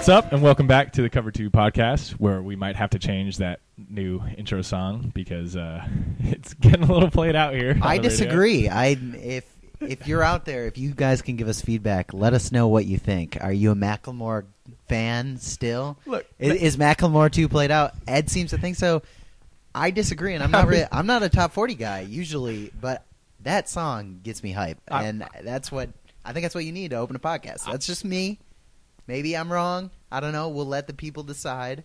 What's up, and welcome back to the Cover 2 podcast, where we might have to change that new intro song because it's getting a little played out here. I disagree. If you're out there, if you guys can give us feedback, let us know what you think. Are you a Macklemore fan still? Look, is Macklemore 2 played out? Ed seems to think so. I disagree, and I'm not a top 40 guy usually, but that song gets me hype, and I think that's what you need to open a podcast. That's just me. Maybe I'm wrong. I don't know. We'll let the people decide.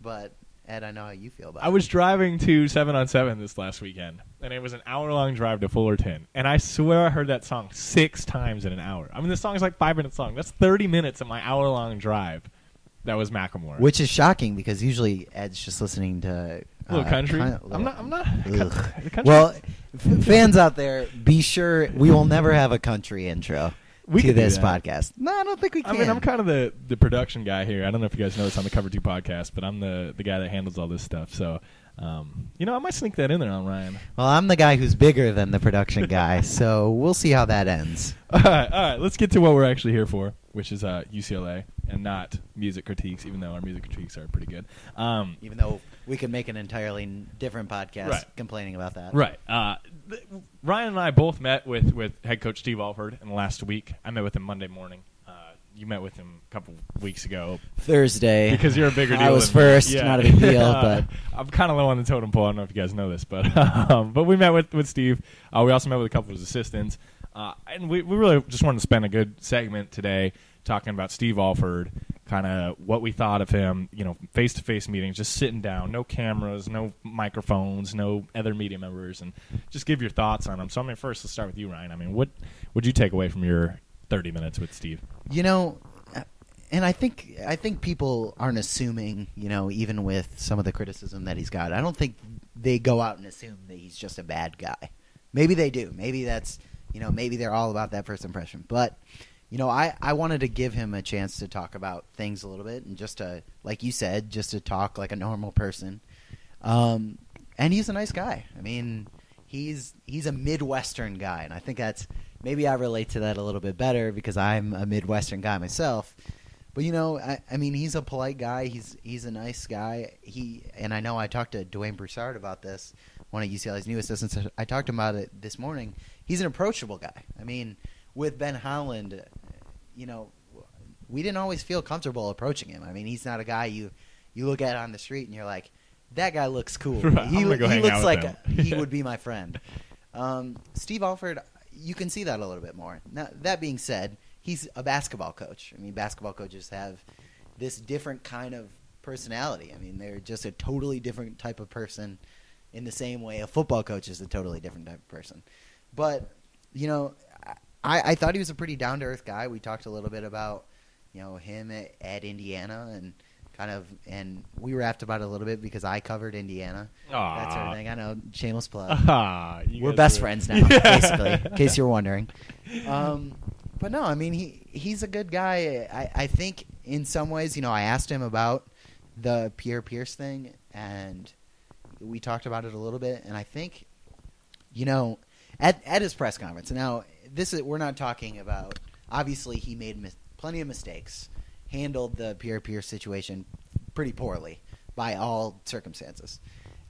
But, Ed, I know how you feel about it. I was driving to 7 on 7 this last weekend, and it was an hour-long drive to Fullerton. And I swear I heard that song 6 times in an hour. I mean, this song is like 5 minutes long. That's 30 minutes of my hour-long drive. That was Macklemore. Which is shocking because usually Ed's just listening to... a little country? I'm not the country. Well, fans out there, be sure we will never have a country intro. To this podcast. No, I don't think we can. I mean, I'm kind of the production guy here. I don't know if you guys know this on the Cover 2 podcast, but I'm the guy that handles all this stuff. So, I might sneak that in there on Ryan. Well, I'm the guy who's bigger than the production guy, so we'll see how that ends. All right. Let's get to what we're actually here for, which is UCLA and not music critiques, even though our music critiques are pretty good. Even though we could make an entirely different podcast complaining about that. Right. Ryan and I both met with head coach Steve Alford in the last week. I met with him Monday morning. You met with him a couple weeks ago. Thursday. Because you're a bigger deal. I was first, not a big deal. But I'm kind of low on the totem pole. I don't know if you guys know this, but we met with Steve. We also met with a couple of his assistants. And we really just wanted to spend a good segment today talking about Steve Alford, kind of what we thought of him, face-to-face meetings, just sitting down, no cameras, no microphones, no other media members, and just give your thoughts on him. So, first, let's start with you, Ryan. What would you take away from your 30 minutes with Steve? And I think people aren't assuming, even with some of the criticism that he's got, I don't think they go out and assume that he's just a bad guy. Maybe they do. Maybe that's, maybe they're all about that first impression. But, I wanted to give him a chance to talk about things a little bit and just to, like you said, just to talk like a normal person. And he's a nice guy. He's a Midwestern guy, and I think that's maybe I relate to that a little bit better because I'm a Midwestern guy myself. But he's a polite guy. He's a nice guy. And I know I talked to Dwayne Broussard about this, one of UCLA's new assistants. I talked to him about it this morning. He's an approachable guy. With Ben Holland, we didn't always feel comfortable approaching him. He's not a guy you look at on the street and you're like, that guy looks cool. Right, he looks like he Yeah. would be my friend. Steve Alford, you can see that a little bit more. Now, that being said, he's a basketball coach. Basketball coaches have this different kind of personality. They're just a totally different type of person in the same way a football coach is a totally different type of person. But, I thought he was a pretty down-to-earth guy. We talked a little bit about, him at Indiana and we rapped about it a little bit because I covered Indiana. Aww. That sort of thing. I know, shameless plug. We're best friends now, basically, in case you're wondering. But no, he's a good guy. I think in some ways, I asked him about the Pierre Pierce thing, and we talked about it a little bit. And I think, at his press conference, now we're not talking about. Obviously, he made plenty of mistakes, handled the Pierre Pierce situation pretty poorly by all circumstances.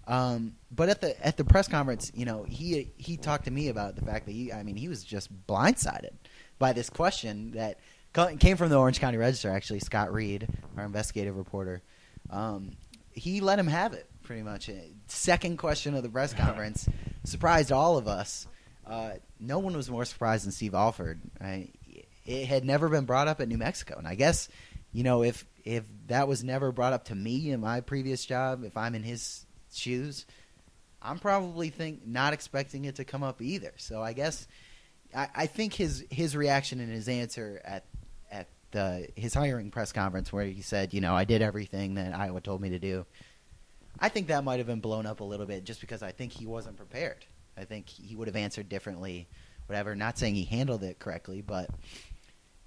But at the press conference, he talked to me about the fact that he was just blindsided by this question that came from the Orange County Register. Actually, Scott Reed, our investigative reporter, he let him have it pretty much. Second question of the press conference surprised all of us. No one was more surprised than Steve Alford. It had never been brought up at New Mexico, and I guess if that was never brought up to me in my previous job, if I'm in his shoes, I'm probably not expecting it to come up either. So I guess I think his reaction and his answer at his hiring press conference where he said, I did everything that Iowa told me to do, I think that might have been blown up a little bit just because I think he wasn't prepared. I think he would have answered differently, whatever. Not saying he handled it correctly, but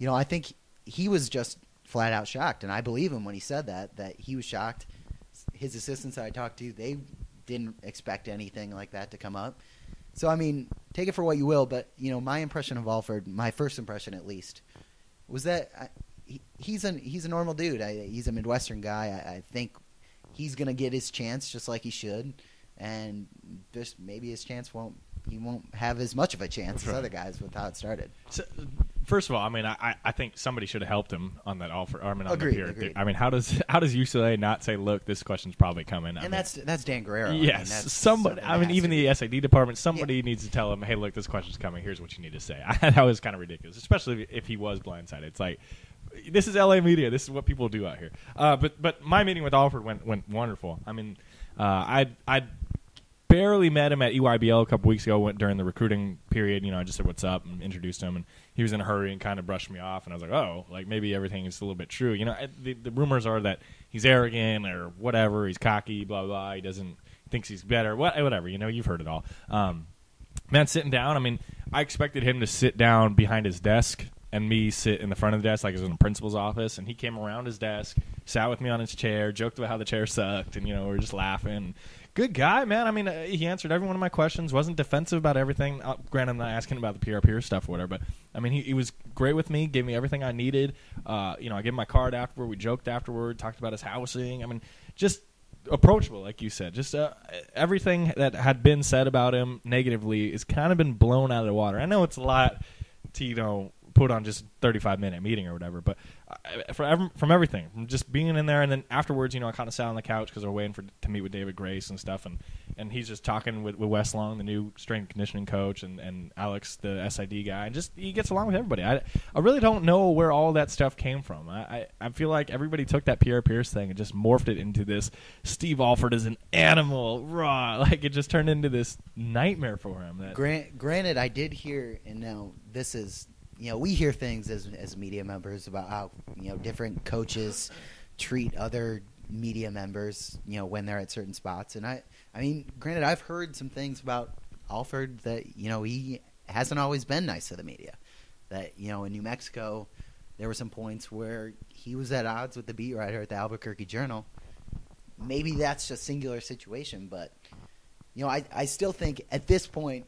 I think he was just flat out shocked, and I believe him when he said that he was shocked. His assistants that I talked to, they didn't expect anything like that to come up. So, take it for what you will, but, my impression of Alford, my first impression at least, was that he's a normal dude. He's a Midwestern guy. I think he's gonna get his chance just like he should, and just maybe his chance he won't have as much of a chance as other guys with how it started. So, first of all, I mean, I think somebody should have helped him on that offer. I mean, on Agreed. I mean, how does UCLA not say, look, this question's probably coming? And that's Dan Guerrero. Yes, I mean, somebody. I mean, even the SAD department, somebody needs to tell him, hey, look, this question's coming. Here's what you need to say. That was kind of ridiculous, especially if he was blindsided. It's like, this is LA media. This is what people do out here. But my meeting with Alford went wonderful. I mean, I barely met him at EYBL a couple weeks ago. Went during the recruiting period. I just said what's up and introduced him, and he was in a hurry and kind of brushed me off. And I was like, oh, like maybe everything is a little bit true. The rumors are that he's arrogant or whatever. He's cocky, blah blah. He thinks he's better. Whatever. You've heard it all. Man, sitting down. I mean, I expected him to sit down behind his desk and me sit in the front of the desk like it was in the principal's office. And he came around his desk, sat with me on his chair, joked about how the chair sucked, and we were just laughing. Good guy, man. I mean, he answered every one of my questions, wasn't defensive about everything. Granted, I'm not asking about the peer stuff or whatever, but, I mean, he was great with me, gave me everything I needed. I gave him my card afterward. We joked afterward, talked about his housing. I mean, just approachable, like you said. Just everything that had been said about him negatively has kind of been blown out of the water. I know it's a lot to, put on just a 35-minute meeting or whatever, but from everything, from just being in there, and then afterwards, I kind of sat on the couch because we're waiting to meet with David Grace and stuff, and he's just talking with Wes Long, the new strength and conditioning coach, and Alex, the SID guy, and just he gets along with everybody. I really don't know where all that stuff came from. I feel like everybody took that Pierre Pierce thing and just morphed it into this Steve Alford is an animal, raw, like it just turned into this nightmare for him. Granted, I did hear, and now this is. We hear things as media members about how, different coaches treat other media members, when they're at certain spots. And I mean, granted, I've heard some things about Alford that, he hasn't always been nice to the media. That, in New Mexico, there were some points where he was at odds with the beat writer at the Albuquerque Journal. Maybe that's just a singular situation, but, I still think at this point,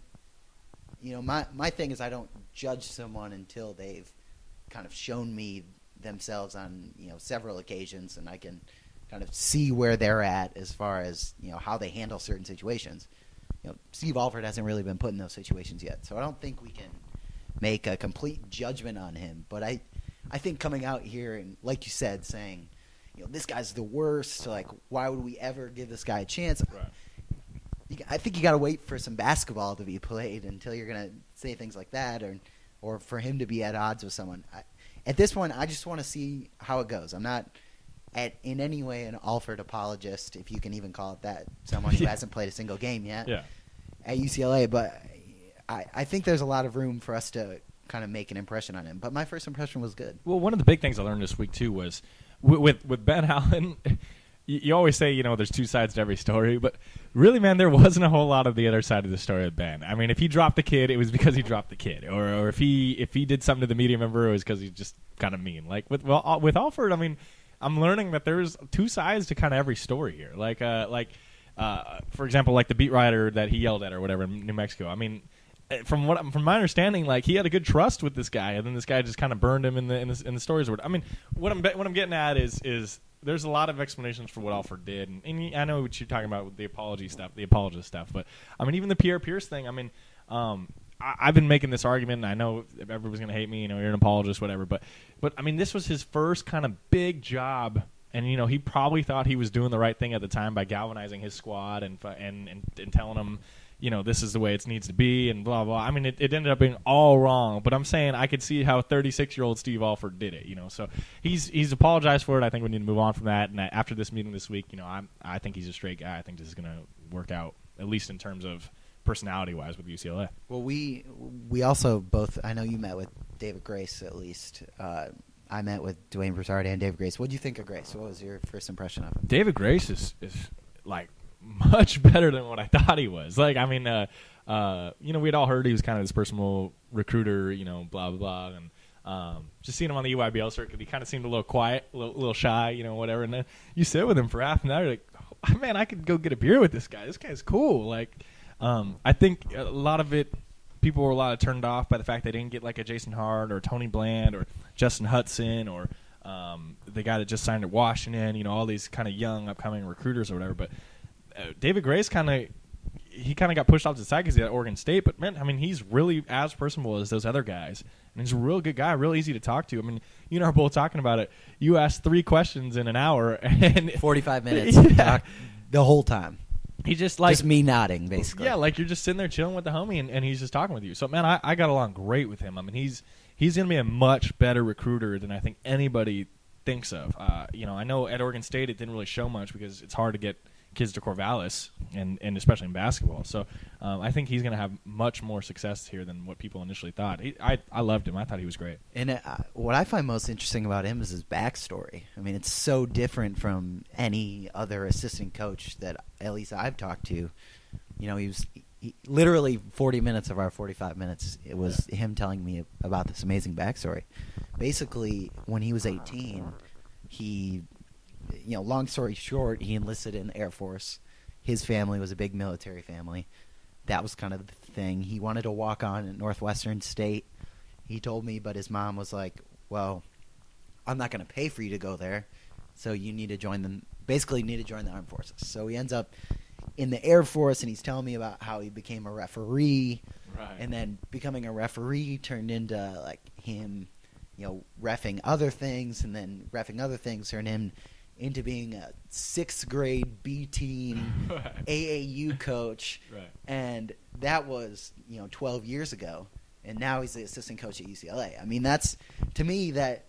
my thing is I don't judge someone until they've kind of shown me themselves on, several occasions, and I can kind of see where they're at as far as, how they handle certain situations. Steve Alford hasn't really been put in those situations yet, so I don't think we can make a complete judgment on him. But I think coming out here and, like you said, saying, this guy's the worst, like, why would we ever give this guy a chance? Right. I think you got to wait for some basketball to be played until you're going to say things like that, or for him to be at odds with someone. At this point, I just want to see how it goes. I'm not in any way an Alford apologist, if you can even call it that, someone who hasn't played a single game yet at UCLA. But I think there's a lot of room for us to kind of make an impression on him. But my first impression was good. Well, one of the big things I learned this week, too, was with Ben Allen – you always say, there's two sides to every story, but really, man, there wasn't a whole lot of the other side of the story of Ben. I mean, if he dropped the kid, it was because he dropped the kid, or if he did something to the media member, it was because he's just kind of mean. Like with Alford, I mean, I'm learning that there's two sides to kind of every story here. Like for example, like the beat writer that he yelled at or whatever in New Mexico. I mean, from my understanding, like he had a good trust with this guy, and then this guy just kind of burned him in the stories. I mean, what I'm getting at is. There's a lot of explanations for what Alford did, and I know what you're talking about with the apologist stuff, but I mean, even the Pierre Pierce thing. I mean, I've been making this argument, and I know everybody's gonna hate me. You're an apologist, whatever. But I mean, this was his first kind of big job, and he probably thought he was doing the right thing at the time by galvanizing his squad and telling them. This is the way it needs to be, and blah, blah. I mean, it ended up being all wrong, but I'm saying I could see how 36-year-old Steve Alford did it, So he's apologized for it. I think we need to move on from that, and after this meeting this week, I think he's a straight guy. I think this is going to work out, at least in terms of personality-wise with UCLA. Well, we also both, I know you met with David Grace at least. I met with Dwayne Broussard and David Grace. What did you think of Grace? What was your first impression of him? David Grace is like, much better than what I thought he was. Like, I mean, we'd all heard he was kind of this personal recruiter, blah, blah, blah. And just seeing him on the UIBL circuit, he kind of seemed a little quiet, a little shy, whatever. And then you sit with him for half an hour, you're like, oh, man, I could go get a beer with this guy. This guy's cool. Like, I think a lot of it, people were turned off by the fact they didn't get like a Jason Hart or Tony Bland or Justin Hudson or the guy that just signed at Washington, all these kind of young upcoming recruiters or whatever. But David Gray's kind of got pushed off to the side because he had Oregon State. But, man, I mean, he's really as personable as those other guys. And he's a real good guy, real easy to talk to. I mean, you and I are both talking about it. You asked 3 questions in an hour. And 45 minutes. Talk the whole time. He just me nodding, basically. Yeah, like you're just sitting there chilling with the homie, and he's just talking with you. So, man, I got along great with him. I mean, he's going to be a much better recruiter than I think anybody thinks of. I know at Oregon State it didn't really show much because it's hard to get kids to Corvallis, and especially in basketball. So I think he's going to have much more success here than what people initially thought. I loved him. I thought he was great. And what I find most interesting about him is his backstory. I mean, it's so different from any other assistant coach that at least I've talked to. He literally 40 minutes of our 45 minutes, it was him telling me about this amazing backstory. Basically, when he was 18, he, long story short, he enlisted in the Air Force. His family was a big military family. That was kind of the thing. He wanted to walk on at Northwestern State. He told me, but his mom was like, well, I'm not going to pay for you to go there, so you need to join them. Basically, need to join the armed forces. So he ends up in the Air Force, and he's telling me about how he became a referee, right. And then becoming a referee turned into like him, reffing other things, and then reffing other things turned him into being a 6th grade B team right. AAU coach, right. And that was 12 years ago, and now he's the assistant coach at UCLA. I mean, that's to me that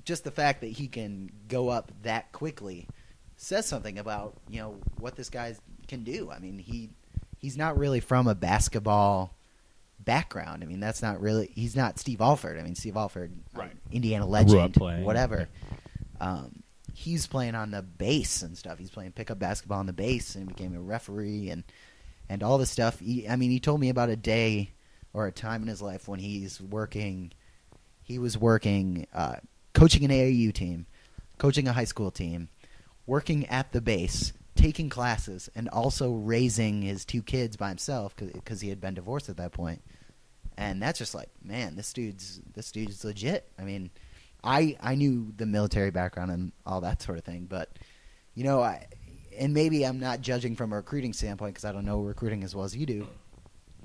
just the fact that he can go up that quickly says something about what this guy can do. I mean, he's not really from a basketball background. I mean, that's not really, he's not Steve Alford. I mean, Steve Alford, right. Indiana legend, playing. whatever. He's playing on the base and stuff. He's playing pickup basketball on the base and became a referee and all this stuff. He told me about a day or a time in his life when he was working coaching an AAU team, coaching a high school team, working at the base, taking classes, and also raising his 2 kids by himself because he had been divorced at that point. And that's just like, man, this dude's legit. I mean, I knew the military background and all that sort of thing, but and maybe I'm not judging from a recruiting standpoint because I don't know recruiting as well as you do,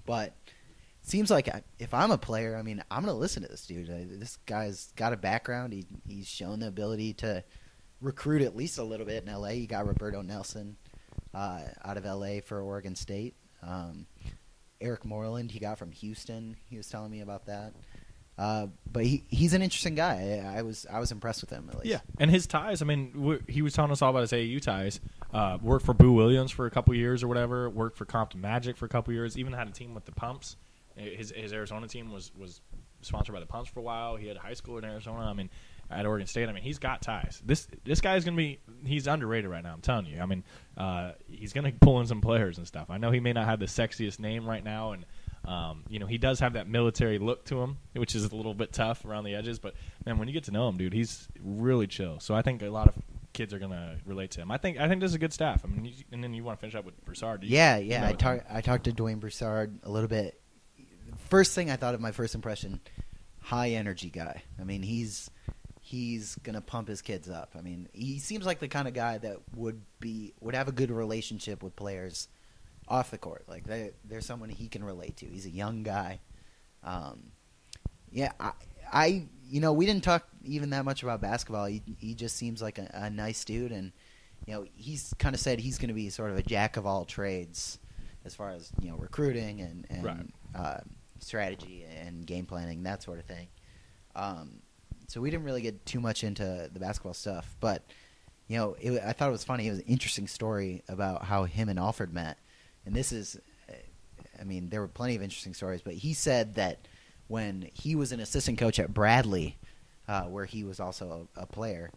but it seems like if I'm a player, I mean, I'm going to listen to this dude. This guy's got a background. He's shown the ability to recruit at least a little bit in LA. You got Roberto Nelson out of LA for Oregon State. Eric Moreland he got from Houston. He was telling me about that. But he's an interesting guy. I was impressed with him at least. Yeah, and his ties. I mean, he was telling us all about his AAU ties. Worked for Boo Williams for a couple years or whatever. Worked for Compton Magic for a couple years. Even had a team with the Pumps. His Arizona team was sponsored by the Pumps for a while. He had a high school in Arizona. I mean, at Oregon State. I mean, he's got ties. This guy is going to be – he's underrated right now, I'm telling you. I mean, he's going to pull in some players and stuff. I know he may not have the sexiest name right now, and, he does have that military look to him, which is a little bit tough around the edges. But, man, when you get to know him, dude, he's really chill. So I think a lot of kids are going to relate to him. I think this is a good staff. I mean, and then you want to finish up with Broussard. Yeah. I talked to Dwayne Broussard a little bit. First thing I thought of my first impression, high energy guy. I mean, he's gonna pump his kids up. I mean, he seems like the kind of guy that would have a good relationship with players off the court. Like there's someone he can relate to. He's a young guy. We didn't talk even that much about basketball. He just seems like a nice dude, and he's kind of said he's going to be sort of a jack of all trades as far as recruiting and right. Strategy and game planning, that sort of thing. So we didn't really get too much into the basketball stuff, but I thought it was funny. It was an interesting story about how him and Alford met, and this is, there were plenty of interesting stories, but he said that when he was an assistant coach at Bradley, where he was also a player,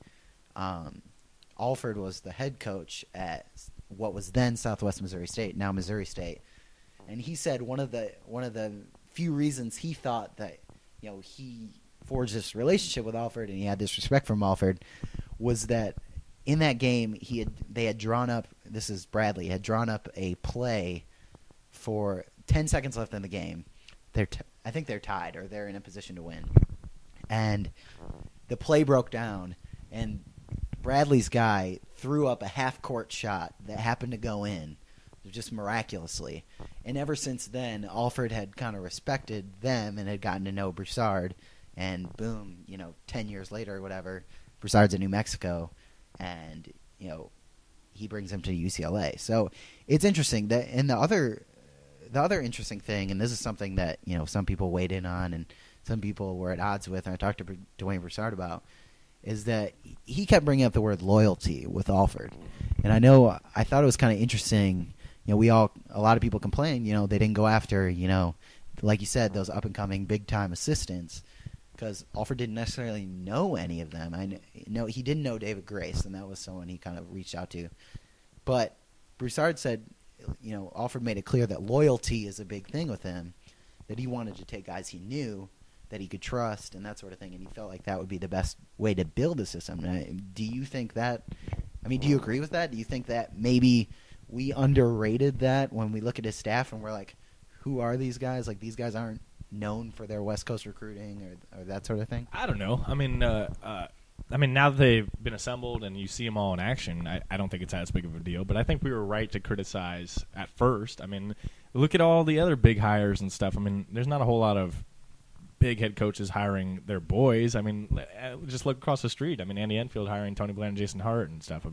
Alford was the head coach at what was then Southwest Missouri State, now Missouri State, and he said one of the few reasons he thought that he forged this relationship with Alford and he had this respect from Alford was that in that game they had drawn up, this is Bradley, had drawn up a play for 10 seconds left in the game. I think they're tied or they're in a position to win. And the play broke down, and Bradley's guy threw up a half-court shot that happened to go in, just miraculously. And ever since then, Alford had kind of respected them and had gotten to know Broussard. And boom, 10 years later or whatever, Broussard's in New Mexico, and he brings him to UCLA. So it's interesting that. And the other interesting thing, and this is something that some people weighed in on, and some people were at odds with, and I talked to Dwayne Broussard about, is that he kept bringing up the word loyalty with Alford. And I thought it was kind of interesting. A lot of people complain, they didn't go after, like you said, those up and coming big time assistants, because Alford didn't necessarily know any of them. He didn't know David Grace, and that was someone he kind of reached out to. But Broussard said, Alford made it clear that loyalty is a big thing with him, that he wanted to take guys he knew, that he could trust, and that sort of thing, and he felt like that would be the best way to build a system. Do you think that? Do you agree with that? Do you think that maybe we underrated that when we look at his staff and we're like, who are these guys? Like, these guys aren't known for their West Coast recruiting or that sort of thing? I don't know. Now that they've been assembled and you see them all in action, I don't think it's as big of a deal. But I think we were right to criticize at first. Look at all the other big hires and stuff. There's not a whole lot of big head coaches hiring their boys. Just look across the street. Andy Enfield hiring Tony Bland and Jason Hart and stuff.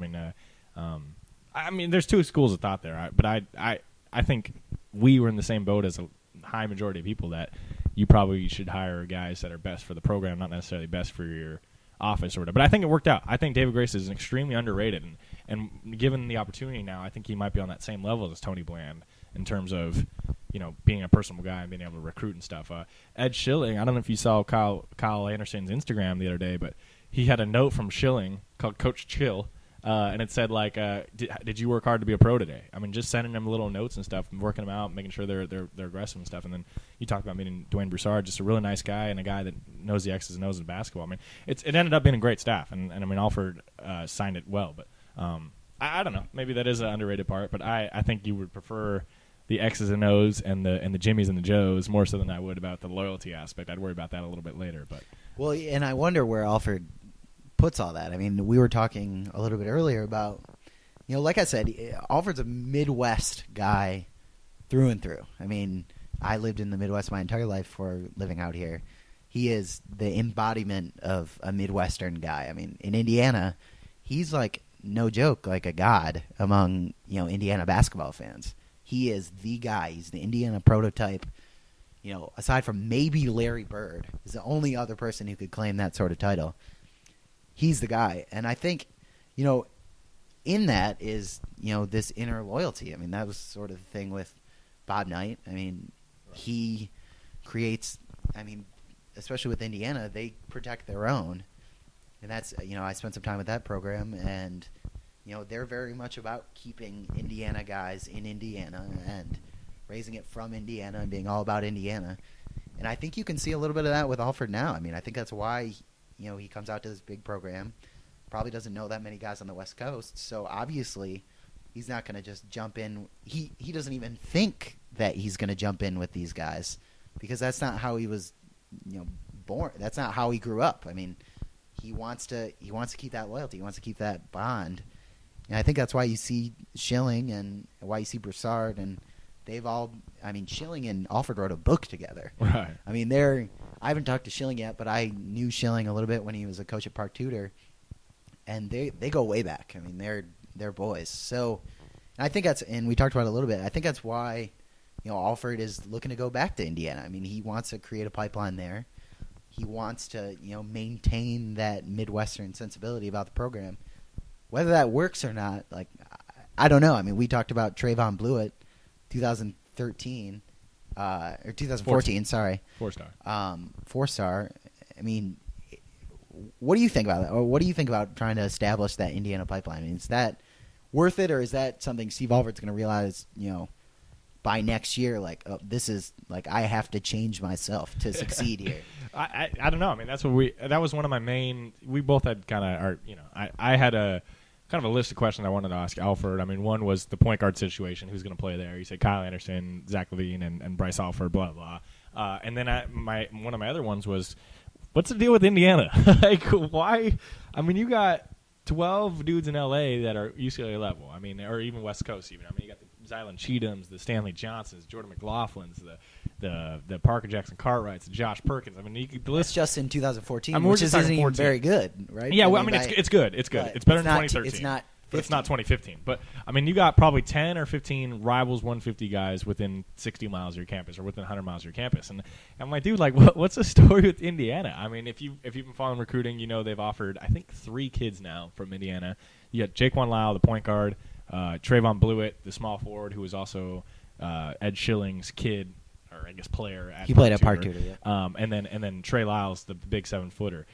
There's two schools of thought there. But I think we were in the same boat as a high majority of people that you probably should hire guys that are best for the program, not necessarily best for your office or whatever. But I think it worked out. I think David Grace is extremely underrated, and given the opportunity now, I think he might be on that same level as Tony Bland in terms of being a personable guy and being able to recruit and stuff. Ed Schilling, I don't know if you saw Kyle Anderson's Instagram the other day, but he had a note from Schilling called Coach Chill, and it said did you work hard to be a pro today? Just sending them little notes and stuff, and working them out, making sure they're aggressive and stuff. And then you talked about meeting Dwayne Broussard, just a really nice guy and a guy that knows the X's and O's of basketball. It ended up being a great staff, and Alford signed it well. But I don't know, maybe that is an underrated part. But I think you would prefer the X's and O's and the Jimmys and the Joes more so than I would about the loyalty aspect. I'd worry about that a little bit later. But and I wonder where Alford puts all that. We were talking a little bit earlier about, like I said, Alford's a Midwest guy through and through. I lived in the Midwest my entire life before living out here. He is the embodiment of a Midwestern guy. In Indiana, he's like, no joke, like a god among, Indiana basketball fans. He is the guy. He's the Indiana prototype. Aside from maybe Larry Bird, is the only other person who could claim that sort of title. He's the guy. And I think, in that is, this inner loyalty. That was sort of the thing with Bob Knight. He creates, especially with Indiana, they protect their own. And that's, I spent some time with that program, and, they're very much about keeping Indiana guys in Indiana and raising it from Indiana and being all about Indiana. And I think you can see a little bit of that with Alford now. I think that's why he comes out to this big program, probably doesn't know that many guys on the West Coast, so obviously he's not going to just jump in. He doesn't even think that he's going to jump in with these guys, because that's not how he was born. That's not how he grew up. He wants to keep that loyalty. He wants to keep that bond. And I think that's why you see Schilling and why you see Broussard, and they've all Schilling and Alford wrote a book together. Right. I haven't talked to Schilling yet, but I knew Schilling a little bit when he was a coach at Park Tudor, and they go way back. They're boys. So, and I think that's, and we talked about it a little bit. I think that's why Alford is looking to go back to Indiana. He wants to create a pipeline there. He wants to maintain that Midwestern sensibility about the program. Whether that works or not, I don't know. We talked about Trayvon Blewett, 2013. Or 2014, sorry. 4-star. 4-star. What do you think about that? Or what do you think about trying to establish that Indiana pipeline? Is that worth it, or is that something Steve Alford's going to realize, by next year, this is, I have to change myself to succeed here? I don't know. That was one of my main, we both had kind of I had a kind of a list of questions I wanted to ask Alford. One was the point guard situation, who's going to play there. You said Kyle Anderson, Zach LaVine, and Bryce Alford, blah, blah. And then one of my other ones was what's the deal with Indiana? Like, why? I mean, you got 12 dudes in L.A. that are UCLA level. I mean, or even West Coast even. I mean, you got the Zylan Cheathams, the Stanley Johnsons, Jordan McLaughlins, the Parker Jackson Cartwrights, the Josh Perkins. I mean, the list. It's just in 2014, I mean, which isn't even very good, right? Yeah, well, I mean, it's good. It's good. It's better than 2013. It's not. But it's not 2015. But, I mean, you got probably 10 or 15 Rivals 150 guys within 60 miles of your campus or within 100 miles of your campus. And I'm like, dude, like, what's the story with Indiana? I mean, if you've been following recruiting, you know they've offered, I think, 3 kids now from Indiana. You got Jaquan Lyle, the point guard, Trayvon Blewett, the small forward, who was also Ed Schilling's kid, or I guess player. He played at Park Tudor, yeah. And then Trey Lyles, the big 7-footer.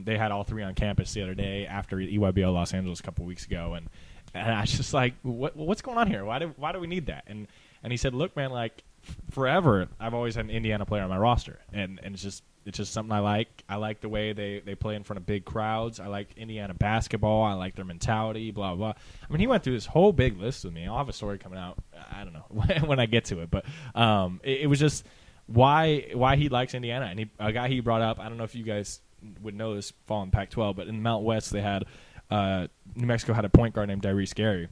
They had all 3 on campus the other day after EYBL Los Angeles a couple weeks ago, and I was just like, what's going on here? Why do we need that? And he said, look, man, like forever I've always had an Indiana player on my roster, and it's just something I like. I like the way they play in front of big crowds. I like Indiana basketball. I like their mentality. Blah blah. I mean, he went through this whole big list with me. I'll have a story coming out. I don't know when I get to it, but it was just why he likes Indiana, and a guy he brought up. I don't know if you guys would know this following Pac-12, but in the Mount West they had New Mexico had a point guard named Dyrese Gary,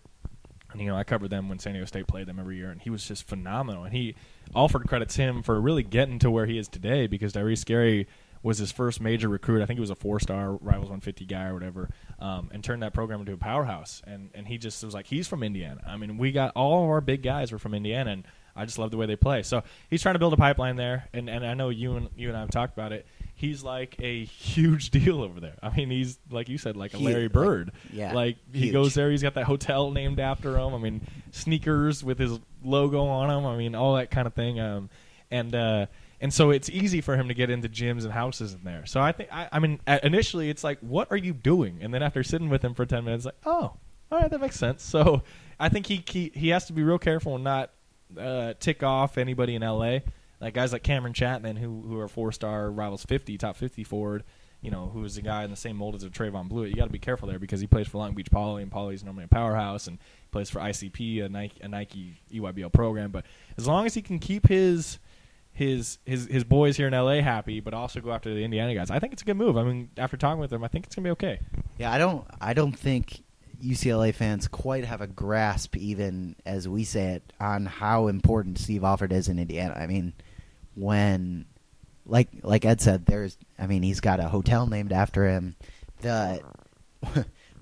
and I covered them when San Diego State played them every year, and he was just phenomenal. And Alford credits him for really getting to where he is today because Dyrese Gary was his first major recruit. I think he was a 4-star Rivals 150 guy or whatever, and turned that program into a powerhouse. And he just was like, he's from Indiana. I mean, we got all of our big guys were from Indiana, and I just love the way they play. So he's trying to build a pipeline there, and I know you and I have talked about it. He's like a huge deal over there. I mean, he's, like you said, like a Larry Bird. Like he goes there, he's got that hotel named after him. I mean, sneakers with his logo on them. I mean, all that kind of thing. And so it's easy for him to get into gyms and houses in there. So I think, I mean, initially it's like, what are you doing? And then after sitting with him for 10 minutes, like, oh, all right, that makes sense. So I think he has to be real careful and not tick off anybody in L.A., like guys like Cameron Chapman, who are 4-star Rivals 50, top 50 forward, who is a guy in the same mold as a Trayvon Blewett. You got to be careful there because he plays for Long Beach Poly, and Poly's normally a powerhouse, and plays for ICP, a Nike EYBL program. But as long as he can keep his boys here in LA happy, but also go after the Indiana guys, I think it's a good move. I mean, after talking with them, I think it's gonna be okay. Yeah, I don't think UCLA fans quite have a grasp, even as we say it, on how important Steve Alford is in Indiana. I mean, when, like Ed said, he's got a hotel named after him. The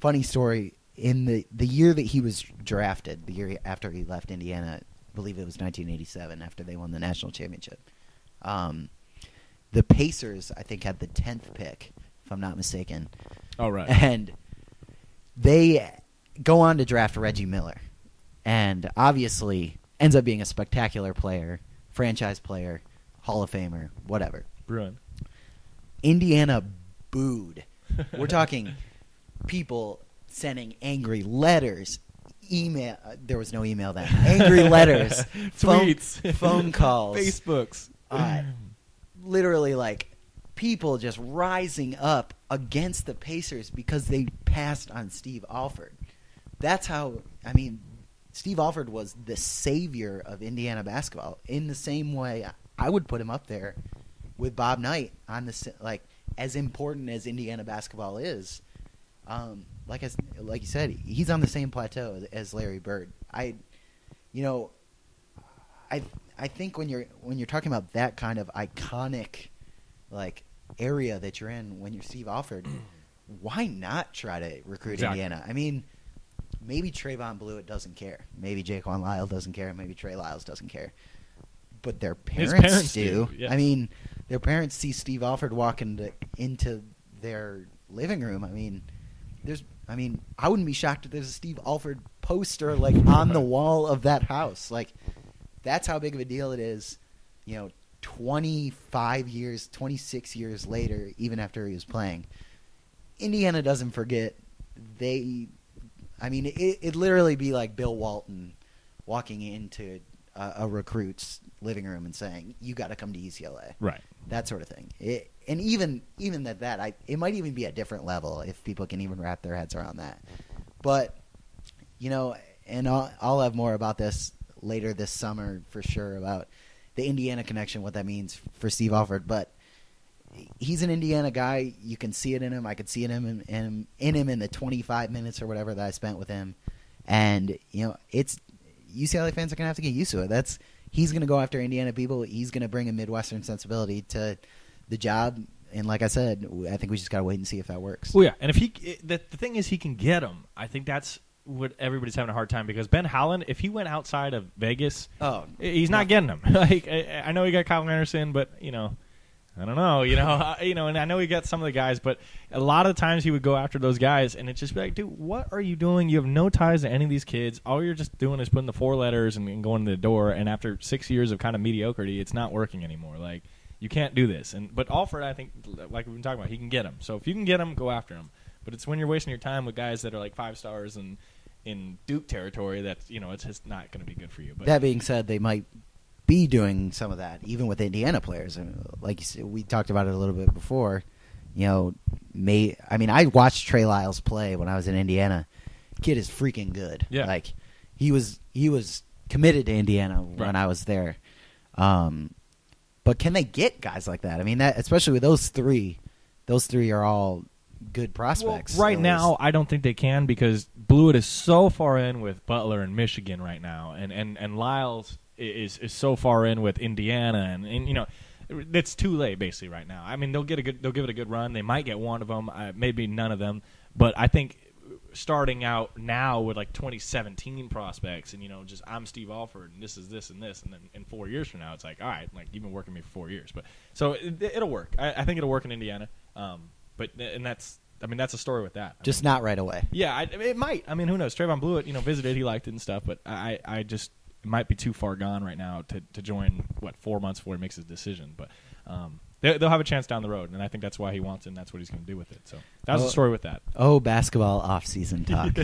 funny story, in the year that he was drafted, the year after he left Indiana, I believe it was 1987, after they won the national championship. The Pacers, I think, had the 10th pick, if I'm not mistaken. Oh, right. And they go on to draft Reggie Miller, and obviously ends up being a spectacular player, franchise player, Hall of Famer, whatever. Bruin. Indiana booed. We're talking people sending angry letters, email. There was no email then. Angry letters, tweets, phone calls, Facebooks. Literally, like, people just rising up against the Pacers because they passed on Steve Alford. That's how, I mean, Steve Alford was the savior of Indiana basketball. In the same way, I would put him up there with Bob Knight on the, like, as important as Indiana basketball is. Like you said, he's on the same plateau as Larry Bird. I think when you're talking about that kind of iconic, like, area that you're in when you're Steve Alford, why not try to recruit Indiana? I mean, maybe Trayvon Blewett doesn't care. Maybe Jaquan Lyle doesn't care. Maybe Trey Lyles doesn't care. But their parents do. Yes. I mean, their parents see Steve Alford walk into their living room. I mean, I wouldn't be shocked if there's a Steve Alford poster, like, on the wall of that house. Like, that's how big of a deal it is, 25 years, 26 years later, even after he was playing. Indiana doesn't forget. It'd literally be like Bill Walton walking into a recruit's living room and saying, "You got to come to UCLA." Right. That sort of thing. And even at that, it might even be a different level if people can even wrap their heads around that. But, and I'll have more about this later this summer for sure, about the Indiana connection, what that means for Steve Alford. But he's an Indiana guy. You can see it in him. I could see it in him in the 25 minutes or whatever that I spent with him. And, it's UCLA fans are going to have to get used to it. He's going to go after Indiana people. He's going to bring a Midwestern sensibility to the job. And like I said, I think we just got to wait and see if that works. Well, yeah. And if the thing is he can get them. I think that's what everybody's having a hard time, because Ben Howland, if he went outside of Vegas, he's not getting them. Like, I know he got Kyle Anderson, but, I don't know, and I know he got some of the guys, but a lot of times he would go after those guys, and it's just be like, dude, what are you doing? You have no ties to any of these kids. All you're just doing is putting the 4 letters and going to the door, and after 6 years of kind of mediocrity, it's not working anymore. Like, you can't do this. But Alford, I think, like we've been talking about, he can get them. So if you can get them, go after them. But it's when you're wasting your time with guys that are like 5 stars and in Duke territory that, it's just not going to be good for you. But that being said, they might be doing some of that, even with Indiana players. Like you said, we talked about it a little bit before. I watched Trey Lyles play when I was in Indiana. Kid is freaking good. Yeah. Like he was committed to Indiana when I was there. But can they get guys like that? I mean, especially with those three are all good prospects. Well, right now, I don't think they can, because Blewett is so far in with Butler and Michigan right now, and Lyles is so far in with Indiana, and it's too late basically right now. I mean, they'll give it a good run. They might get one of them, maybe none of them, but I think starting out now with like 2017 prospects, and just I'm Steve Alford, and this is this, and then in 4 years from now, it's like, all right, like you've been working with me for 4 years, but so it'll work. I think it'll work in Indiana, that's a story with that. Just not right away. Yeah, it might. I mean, who knows? Trayvon Blewett, visited, he liked it and stuff, but I just. It might be too far gone right now to join, 4 months before he makes his decision. But they'll have a chance down the road, and I think that's why he wants it, and that's what he's going to do with it. So that was the story with that. Oh, basketball off-season talk.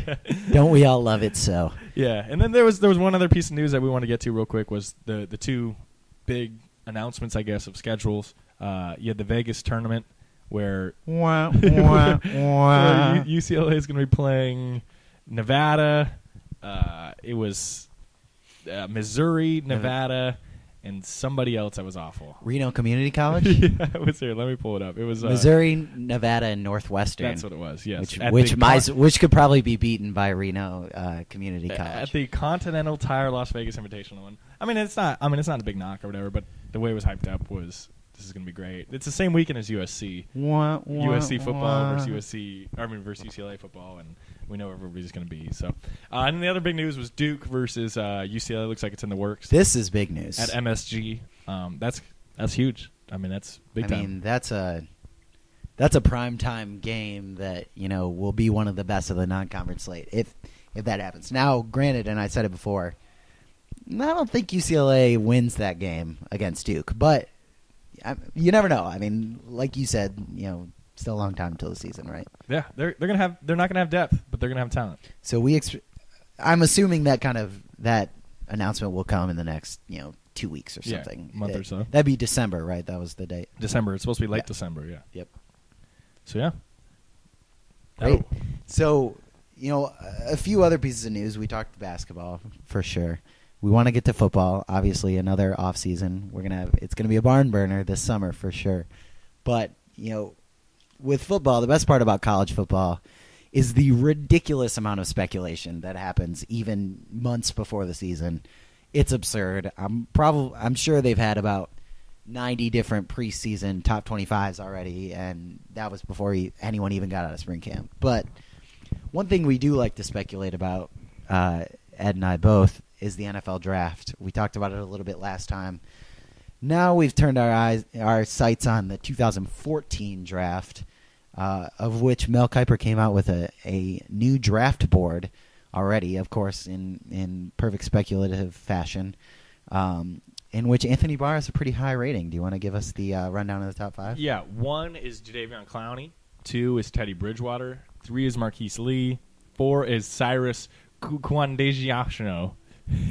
Don't we all love it so? Yeah, and then there was one other piece of news that we want to get to real quick, was the 2 big announcements, I guess, of schedules. You had the Vegas tournament where UCLA is going to be playing Nevada. It was Missouri, Nevada, and somebody else that was awful. Reno Community College? Yeah, it was here. Let me pull it up. It was Missouri, Nevada, and Northwestern. That's what it was, yes. Which could probably be beaten by Reno Community College. At the Continental Tire Las Vegas Invitational one. I mean, it's not a big knock or whatever, but the way it was hyped up was, this is going to be great. It's the same weekend as USC. USC football versus UCLA football, and we know everybody's going to be. So, and the other big news was Duke versus UCLA. Looks like it's in the works. This is big news at MSG. That's huge. I mean, that's big time. I mean, that's a primetime game that will be one of the best of the non-conference slate if that happens. Now, granted, and I said it before, I don't think UCLA wins that game against Duke, but you never know. I mean, like you said, still a long time until the season, right? Yeah, they're not gonna have depth, but they're gonna have talent. So I'm assuming that announcement will come in the next 2 weeks or something. Month or so. That'd be December, right? That was the date. December. It's supposed to be late December. Yeah. Yep. So yeah. Great. So a few other pieces of news. We talked basketball for sure. We want to get to football. Obviously, another off season. It's gonna be a barn burner this summer for sure. But with football, the best part about college football is the ridiculous amount of speculation that happens even months before the season. It's absurd. I'm sure they've had about 90 different preseason top 25s already, and that was before anyone even got out of spring camp. But one thing we do like to speculate about, Ed and I both, is the NFL draft. We talked about it a little bit last time. Now we've turned our sights on the 2014 draft, of which Mel Kiper came out with a new draft board already, of course, in perfect speculative fashion, in which Anthony Barr has a pretty high rating. Do you want to give us the rundown of the top 5? Yeah, 1 is Jadeveon Clowney, 2 is Teddy Bridgewater, 3 is Marquise Lee, 4 is Cyrus Kouandjiashino,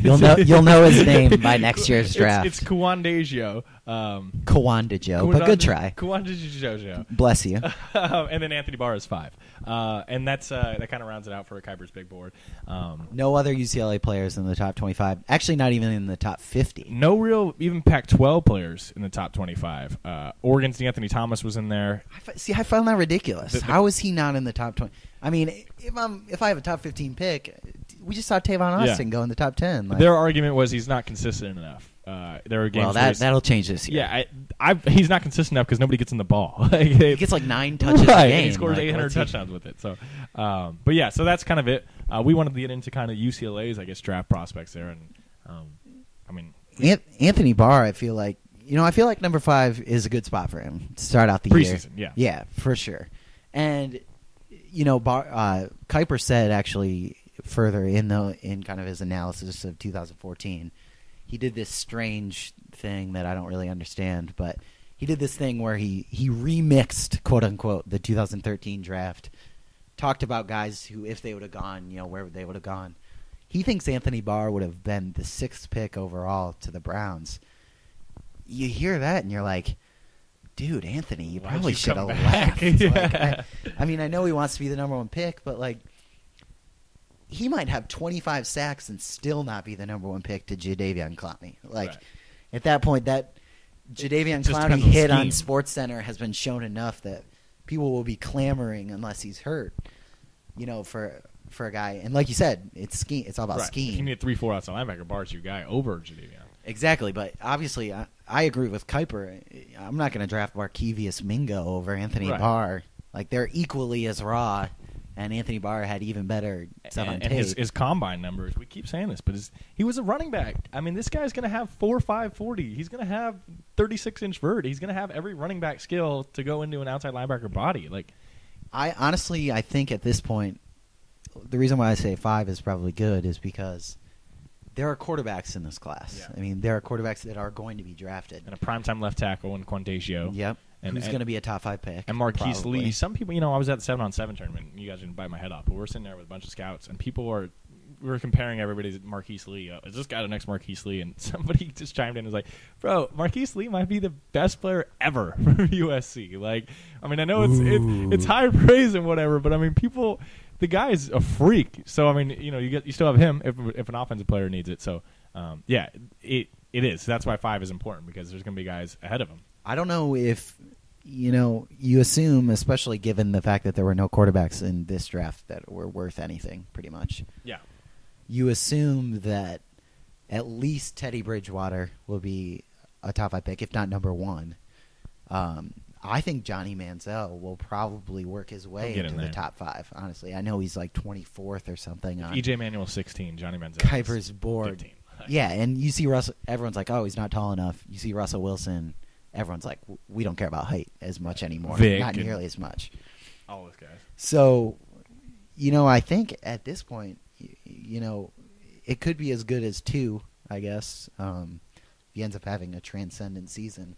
You'll know his name by next year's draft. It's Kawandejio. Kawandejio, but good try. Kawandejio. Bless you. And then Anthony Barr is 5. And that's that kind of rounds it out for Kuiper's big board. No other UCLA players in the top 25. Actually, not even in the top 50. No real even Pac-12 players in the top 25. Oregon's Anthony Thomas was in there. I found that ridiculous. How is he not in the top 20? I mean, if I have a top 15 pick, we just saw Tavon Austin go in the top 10. Their argument was he's not consistent enough. There are games. Well, that'll change this year. Yeah, he's not consistent enough because nobody gets in the ball. He gets like 9 touches a game. And he scores 800 touchdowns with it. So, but yeah, so that's kind of it. We wanted to get into kind of UCLA's, I guess, draft prospects there, and I mean, Anthony Barr. I feel like number 5 is a good spot for him to start out the preseason, year. Yeah, for sure. And Kuiper said actually further in kind of his analysis of 2014. He did this strange thing that I don't really understand, but he did this thing where he remixed, quote unquote, the 2013 draft, talked about guys who, if they would have gone, where they would have gone. He thinks Anthony Barr would have been the 6th pick overall to the Browns. You hear that and you're like, dude, Anthony, you probably should have left. Yeah. I mean, I know he wants to be the number 1 pick, but like, he might have 25 sacks and still not be the number 1 pick to Jadeveon Clowney. Like, at that point, that Jadeveon Clowney hit on SportsCenter has been shown enough that people will be clamoring unless he's hurt, for a guy. And like you said, it's scheme. It's all about scheme. If you need a 3-4 outside linebacker, Barr's your guy over Jadeveon. Exactly, but obviously I agree with Kuiper. I'm not going to draft Markevious Mingo over Anthony Barr. Like, they're equally as raw. And Anthony Barr had even better stuff on tape. And his combine numbers, we keep saying this, but he was a running back. I mean, this guy's going to have 4.5 40. He's going to have 36-inch vert. He's going to have every running back skill to go into an outside linebacker body. Like, I think at this point, the reason why I say 5 is probably good is because there are quarterbacks in this class. Yeah. I mean, there are quarterbacks that are going to be drafted. And a primetime left tackle in Quantagio. Yep. Who's going to be a top 5 pick. And Marquise Lee. Some people, I was at the 7-on-7 tournament. You guys didn't bite my head off, but we're sitting there with a bunch of scouts, and we were comparing everybody to Marquise Lee. Is this guy the next Marquise Lee? And somebody just chimed in and was like, bro, Marquise Lee might be the best player ever for USC. Like, I mean, I know it's high praise and whatever, but I mean, the guy is a freak. So, I mean, you still have him if an offensive player needs it. So, yeah, it is. That's why 5 is important, because there's going to be guys ahead of him. I don't know if, you assume, especially given the fact that there were no quarterbacks in this draft that were worth anything, pretty much. Yeah. You assume that at least Teddy Bridgewater will be a top 5 pick, if not number 1. I think Johnny Manziel will probably work his way into the top 5, honestly. I know he's like 24th or something. E.J. Manuel 16, Johnny Manziel Kuiper's board. 15. Yeah, and you see Russell, everyone's like, oh, he's not tall enough. You see Russell Wilson, everyone's like, we don't care about height as much anymore. Vic not nearly as much. All those guys. So, I think at this point, it could be as good as 2, I guess, if he ends up having a transcendent season.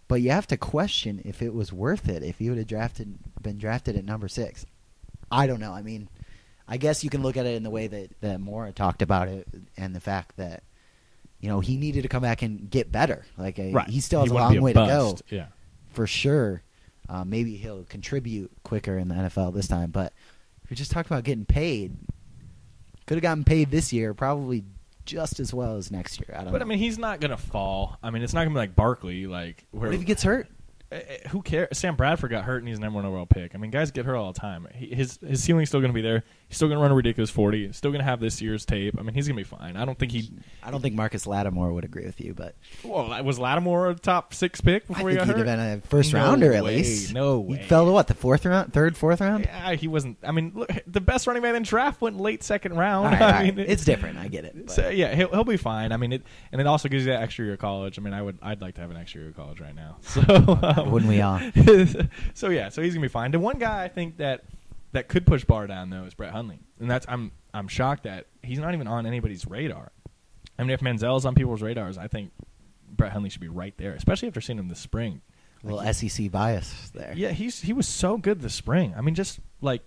But you have to question if it was worth it if he would have been drafted at number 6. I don't know. I mean, I guess you can look at it in the way that Mora talked about it, and the fact that he needed to come back and get better. Like he still has a long way to go, for sure. Maybe he'll contribute quicker in the NFL this time. But if you're just talking about getting paid, could have gotten paid this year, probably just as well as next year. I don't know. I mean, he's not gonna fall. I mean, it's not gonna be like Barkley. Like, what if he gets hurt? Who cares? Sam Bradford got hurt and he's the number 1 overall pick. I mean, guys get hurt all the time. His ceiling's still going to be there. He's still going to run a ridiculous 40. He's still going to have this year's tape. I mean, he's going to be fine. I don't think Marcus Lattimore would agree with you, but was Lattimore a top 6 pick before he got hurt? He'd have been a first rounder at least. No way. He fell to what, the 4th round, 3rd, 4th round? Yeah, he wasn't. I mean, look, the best running back in the draft went late 2nd round. All right. It's different. I get it. So, yeah, he'll be fine. I mean, it also gives you that extra year of college. I mean, I'd like to have an extra year of college right now. So wouldn't we all? So he's gonna be fine. The one guy I think that could push Barr down though is Brett Hundley, and I'm shocked that he's not even on anybody's radar. I mean, if Manziel's on people's radars, I think Brett Hundley should be right there, especially after seeing him this spring. A little SEC bias there. Yeah, he was so good this spring. I mean, just like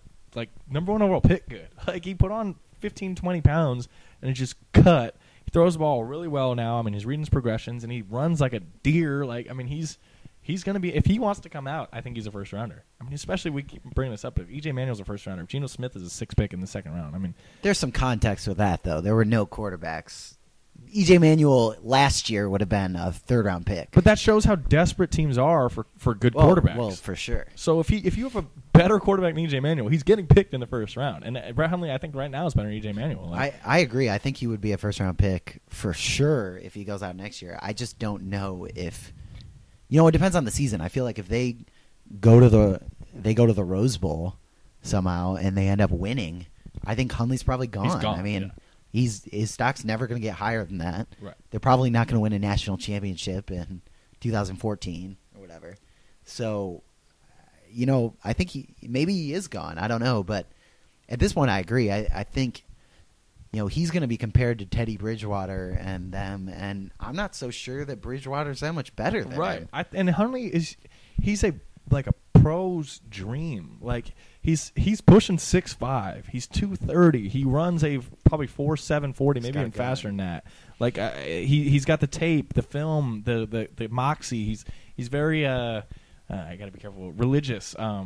number 1 overall pick good. Like, he put on 15, 20 pounds, and it's just cut. He throws the ball really well now. I mean, he's reading his progressions, and he runs like a deer. Like, I mean, he's going to be, if he wants to come out, I think he's a first rounder. I mean, especially we keep bringing this up. If E.J. Manuel's a first rounder, if Geno Smith is a 6th pick in the second round, I mean, there's some context with that though. There were no quarterbacks. E.J. Manuel last year would have been a 3rd round pick. But that shows how desperate teams are for good quarterbacks. Well, for sure. So if you have a better quarterback than E.J. Manuel, he's getting picked in the first round. And Brett Hundley, I think right now is better than E.J. Manuel. Like, I agree. I think he would be a 1st round pick for sure if he goes out next year. I just don't know if, it depends on the season. I feel like if they go to the Rose Bowl somehow and they end up winning, I think Hundley's probably gone. He's gone. I mean, his stock's never going to get higher than that. Right. They're probably not going to win a national championship in 2014 or whatever. So, I think maybe he is gone. I don't know, but at this point, I agree. I think, he's going to be compared to Teddy Bridgewater and them, and I'm not so sure that Bridgewater's that much better than him. And Hundley he's a pro's dream. Like he's pushing 6'5". He's 230. He runs a probably 4.7 40, maybe even faster than that. Like he's got the tape, the film, the moxie. He's very I got to be careful. Religious. I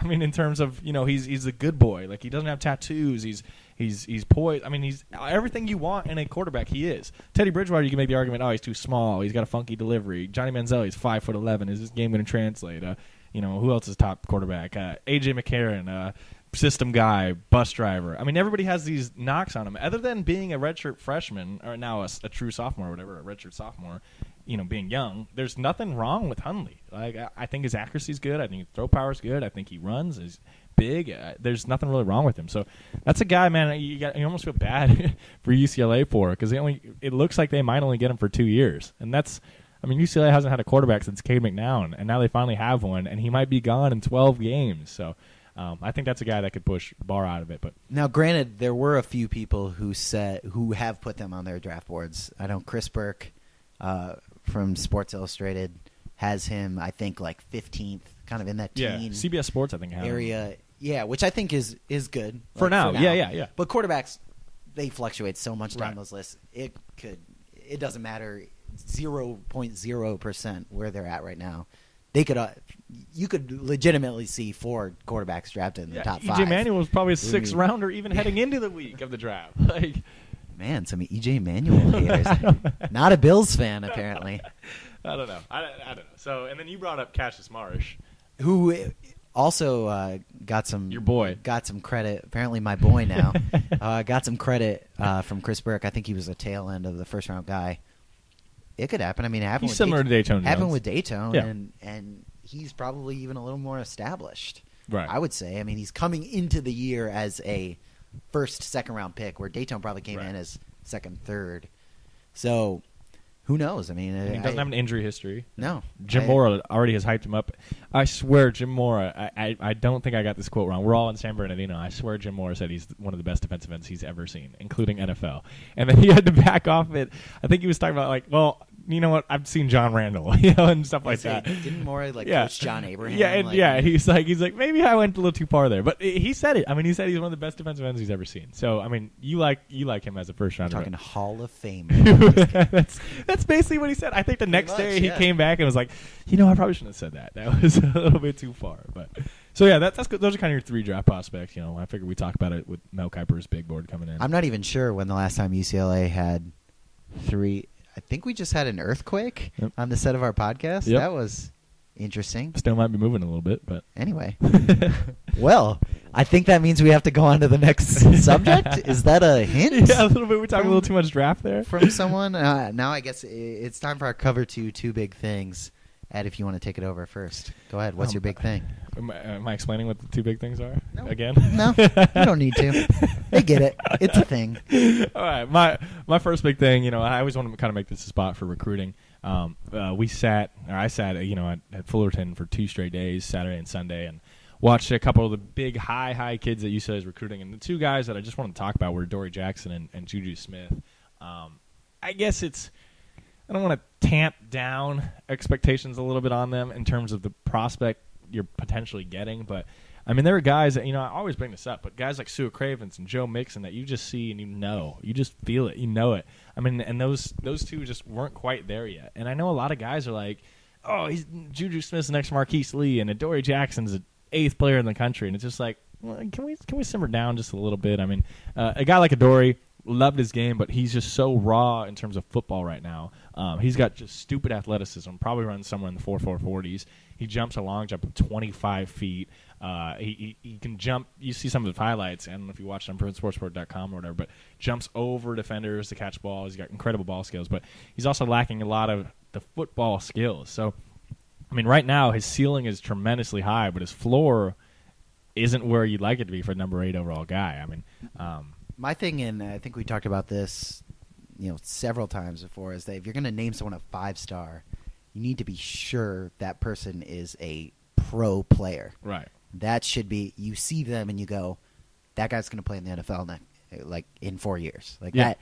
mean, in terms of he's a good boy. Like he doesn't have tattoos. He's poised. I mean, he's everything you want in a quarterback. He is. Teddy Bridgewater, you can make the argument. Oh, he's too small. He's got a funky delivery. Johnny Manziel, he's 5'11". Is this game going to translate? Who else is top quarterback? AJ McCarron, system guy, bus driver. I mean, everybody has these knocks on him. Other than being a redshirt freshman or now a true sophomore or whatever, a redshirt sophomore. Being young, there's nothing wrong with Hundley. Like I think his accuracy's good. I think his throw power's good. I think he runs. He's big. There's nothing really wrong with him. So that's a guy, man. You almost feel bad for UCLA because it looks like they might only get him for 2 years, and that's. I mean, UCLA hasn't had a quarterback since Cade McNown, and now they finally have one, and he might be gone in 12 games. So I think that's a guy that could push Barr out of it. But now, granted, there were a few people who have put them on their draft boards. I know Chris Burke. From Sports Illustrated has him, I think, like 15th, kind of in that teen CBS Sports, I think, area. Yeah, which I think is good for now. Yeah. But quarterbacks, they fluctuate so much down those lists. It doesn't matter 0.0% where they're at right now. They could you could legitimately see 4 quarterbacks drafted in the top 5. E.J. Manuel was probably a 6th rounder even heading into the week of the draft. Like. Man, some E.J. Manuel haters. Not a Bills fan, apparently. I don't know. I don't know. So, and then you brought up Cassius Marsh, who also got some credit. Apparently, my boy now got some credit from Chris Burke. I think he was a tail end of the 1st round guy. It could happen. I mean, it happened. He's similar to Dayton. Happened with Dayton, and he's probably even a little more established. Right. I would say. I mean, he's coming into the year as a 1st, 2nd round pick, where Dayton probably came in as 2nd, 3rd. So, who knows? I mean, he doesn't have an injury history. No. Jim Mora already has hyped him up. I swear, Jim Mora, I don't think I got this quote wrong. We're all in San Bernardino. I swear Jim Mora said he's one of the best defensive ends he's ever seen, including NFL. And then he had to back off it. I think he was talking about, like, well, you know what? I've seen John Randall, and stuff like that. Didn't Mora coach John Abraham? Yeah, he's like maybe I went a little too far there, but he said it. I mean, he said he's one of the best defensive ends he's ever seen. So, I mean, you like him as a 1st rounder. Talking Hall of Fame. That's basically what he said. I think the next day he came back and was like, I probably shouldn't have said that. That was a little bit too far. But so yeah, that's good. Those are kind of your 3 draft prospects. I figured we talked about it with Mel Kiper's big board coming in. I'm not even sure when the last time UCLA had 3. I think we just had an earthquake on the set of our podcast. That was interesting. Still might be moving a little bit, but anyway. Well, I think that means we have to go on to the next subject. Is that a hint? Yeah, a little bit. We talked a little too much draft there from someone. Now I guess it's time for our cover two big things. Ed, if you want to take it over first, go ahead. What's your big thing? Am I explaining what the 2 big things are? No. Again? No, you don't need to. They get it. It's a thing. All right. My first big thing, I always want to kind of make this a spot for recruiting. I sat, at Fullerton for 2 straight days, Saturday and Sunday, and watched a couple of the big high kids that UCLA is recruiting. And the 2 guys that I just want to talk about were Dory Jackson and Juju Smith. I guess I don't want to tamp down expectations a little bit on them in terms of the prospect you're potentially getting, but I mean, there are guys that, I always bring this up, but guys like Sue Cravens and Joe Mixon that you just see and you just feel it, it. I mean, and those two just weren't quite there yet. And I know a lot of guys are like, oh, he's Juju Smith's the next Marquise Lee, and Adoree Jackson's the 8th player in the country, and it's just like, well, can we simmer down just a little bit? I mean, a guy like Adoree, loved his game, but he's just so raw in terms of football right now. He's got just stupid athleticism, probably runs somewhere in the 4.40s. He jumps a long jump of 25 feet. He can jump. You see some of his highlights. I don't know if you watched it on ProSportsPro.com or whatever, but jumps over defenders to catch balls. He's got incredible ball skills, but he's also lacking a lot of the football skills. So, I mean, right now his ceiling is tremendously high, but his floor isn't where you'd like it to be for a number 8 overall guy. I mean, my thing, and I think we talked about this, several times before, is that if you're going to name someone a 5-star, you need to be sure that person is a pro player. Right. That should be, you see them and you go, that guy's going to play in the NFL in 4 years. That.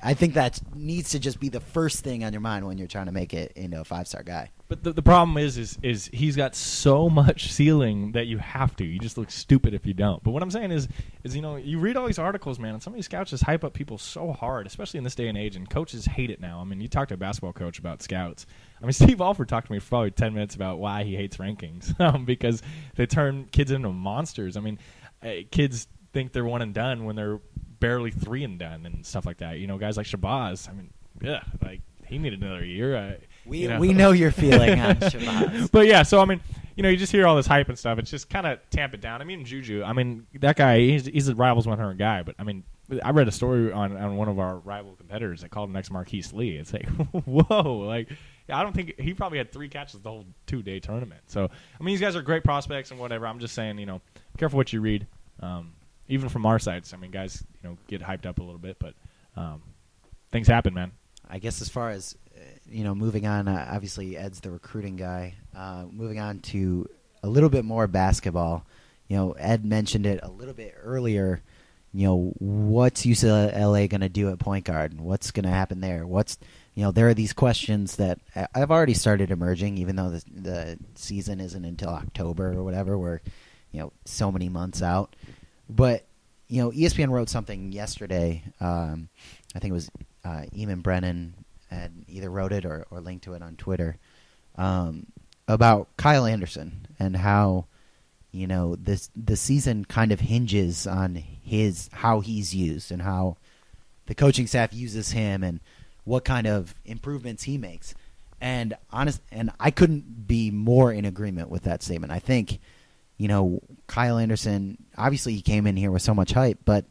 I think that needs to just be the first thing on your mind when you're trying to make it into a 5-star guy. But the problem is he's got so much ceiling that you have to. You just look stupid if you don't. But what I'm saying is you read all these articles, man, and some of these scouts just hype up people so hard, especially in this day and age, and coaches hate it now. I mean, you talk to a basketball coach about scouts. I mean, Steve Alford talked to me for probably 10 minutes about why he hates rankings because they turn kids into monsters. I mean, kids think they're one and done when they're barely 3 and done and stuff like that. Guys like Shabazz, I mean, yeah, he needed another year. We know your feeling on Shabazz. But yeah, so I mean, you just hear all this hype and stuff. It's just kind of tamp it down. I mean, Juju, I mean, that guy, he's a Rivals 100 guy. But I mean, I read a story on one of our rival competitors that called him next Marquise Lee. It's like, whoa, I don't think he probably had 3 catches the whole 2-day tournament. So I mean, these guys are great prospects and whatever. I'm just saying, careful what you read. Even from our sides, I mean, guys, get hyped up a little bit, but things happen, man. I guess as far as moving on, obviously Ed's the recruiting guy. Moving on to a little bit more basketball. Ed mentioned it a little bit earlier. What's UCLA going to do at point guard? What's going to happen there? There are these questions that I've already started emerging, even though the season isn't until October or whatever. We're so many months out. But ESPN wrote something yesterday. I think it was Eamon Brennan had either wrote it or linked to it on Twitter about Kyle Anderson and how the season kind of hinges on how he's used and how the coaching staff uses him and what kind of improvements he makes. And I couldn't be more in agreement with that statement. I think Kyle Anderson, obviously he came in here with so much hype, but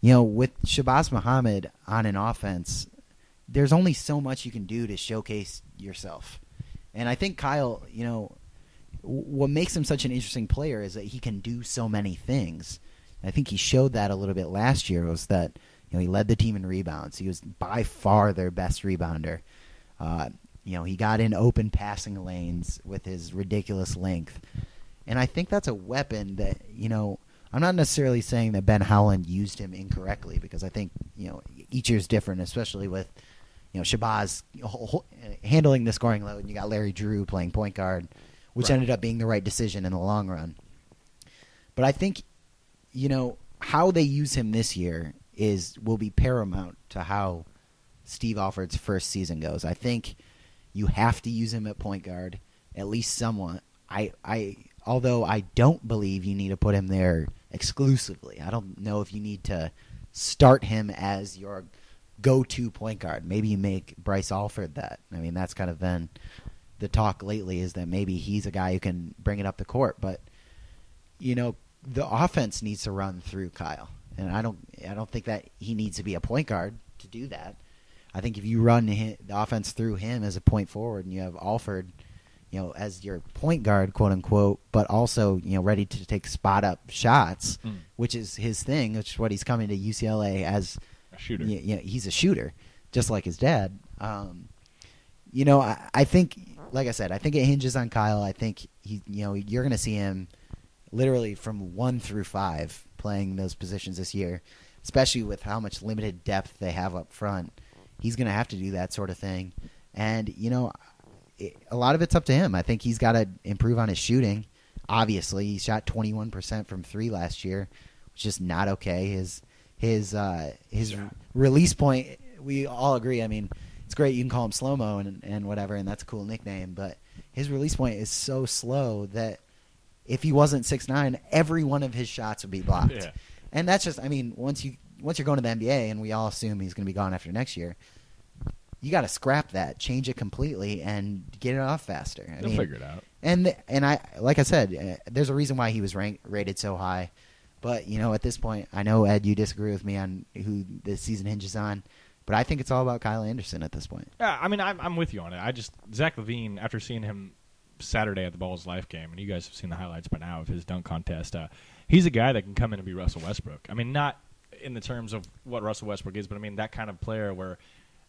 with Shabazz Muhammad on an offense, there's only so much you can do to showcase yourself. And I think Kyle, what makes him such an interesting player is that he can do so many things. I think he showed that a little bit last year, was that he led the team in rebounds. He was by far their best rebounder. He got in open passing lanes with his ridiculous length. And I think that's a weapon that, I'm not necessarily saying that Ben Howland used him incorrectly, because I think, each year's different, especially with, Shabazz handling the scoring load, and you got Larry Drew playing point guard, which ended up being the right decision in the long run. But I think, how they use him this year will be paramount to how Steve Alford's first season goes. I think you have to use him at point guard, at least somewhat. Although I don't believe you need to put him there exclusively. I don't know if you need to start him as your go-to point guard. Maybe you make Bryce Alford that. I mean, that's kind of been the talk lately, is that maybe he's a guy who can bring it up the court. But, the offense needs to run through Kyle. And I don't think that he needs to be a point guard to do that. I think if you run the offense through him as a point forward and you have Alford as your point guard, quote unquote, but also, ready to take spot up shots, which is his thing, which is what he's coming to UCLA as a shooter. He's a shooter, just like his dad. I think, like I said, I think it hinges on Kyle. I think you're going to see him literally from 1 through 5 playing those positions this year, especially with how much limited depth they have up front. He's going to have to do that sort of thing. And, a lot of it's up to him. I think he's got to improve on his shooting. obviously, he shot 21% from 3 last year, which is not okay. His release point, we all agree. I mean, it's great. You can call him Slow-Mo and whatever, and that's a cool nickname. But his release point is so slow that if he wasn't 6'9", every one of his shots would be blocked. Yeah. And that's just, I mean, once you're going to the NBA, and we all assume he's going to be gone after next year, you got to scrap that, change it completely, and get it off faster. They'll figure it out. And I, like I said, there's a reason why he was rated so high. But, at this point, I know, Ed, you disagree with me on who this season hinges on, but I think it's all about Kyle Anderson at this point. Yeah, I mean, I'm with you on it. Zach LaVine, after seeing him Saturday at the Balls Life game, and you guys have seen the highlights by now of his dunk contest, he's a guy that can come in and be Russell Westbrook. I mean, not in the terms of what Russell Westbrook is, but I mean that kind of player where,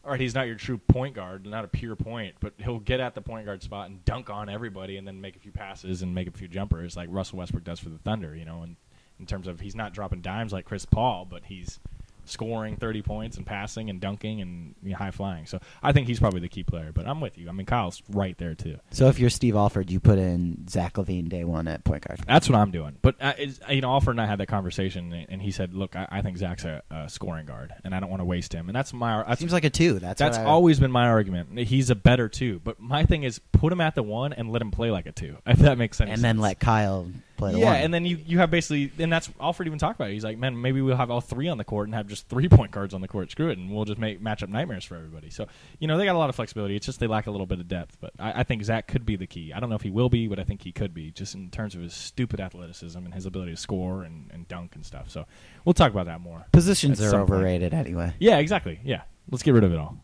all right, he's not your true point guard, not a pure point, but he'll get at the point guard spot and dunk on everybody and then make a few passes and make a few jumpers like Russell Westbrook does for the Thunder, and in terms of he's not dropping dimes like Chris Paul, but he's scoring 30 points and passing and dunking and high flying. So I think he's probably the key player. But I'm with you. I mean, Kyle's right there too. So if you're Steve Alford, you put in Zach LaVine day one at point guard. That's what I'm doing. But Alford and I had that conversation, and he said, "Look, I think Zach's a scoring guard, and I don't want to waste him." And that's seems like a 2. That's always been my argument. He's a better 2. But my thing is, put him at the 1 and let him play like a 2. If that makes sense. And then let Kyle play the 1. Yeah, and then you have basically, and that's Alfred even talked about it. He's like, man, maybe we'll have all 3 on the court and have just 3 point guards on the court. Screw it, and we'll just make matchup nightmares for everybody. So, they got a lot of flexibility. It's just they lack a little bit of depth. But I think Zach could be the key. I don't know if he will be, but I think he could be, just in terms of his stupid athleticism and his ability to score and dunk and stuff. So we'll talk about that more. Positions are overrated anyway. Yeah, exactly. Yeah, let's get rid of it all.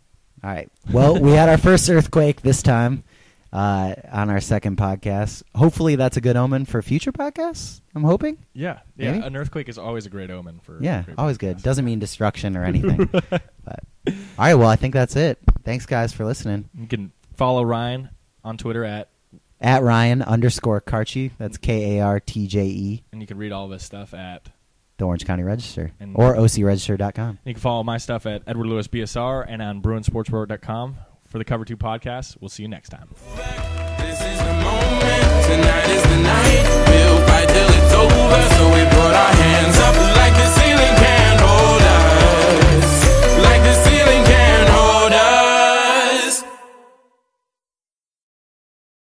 All right. Well, we had our first earthquake this time on our second podcast. Hopefully that's a good omen for future podcasts, I'm hoping. Yeah. Maybe? An earthquake is always a great omen for always good. Doesn't mean destruction or anything. But, all right, well, I think that's it. Thanks, guys, for listening. You can follow Ryan on Twitter at Ryan_Kartje. That's Kartje. And you can read all of his stuff at the Orange County Register or ocregister.com. You can follow my stuff at Edward Lewis BSR and on BruinSportsReport.com. For the Cover 2 podcast, we'll see you next time. This is the moment. Tonight is the night. We'll fight till it's over. So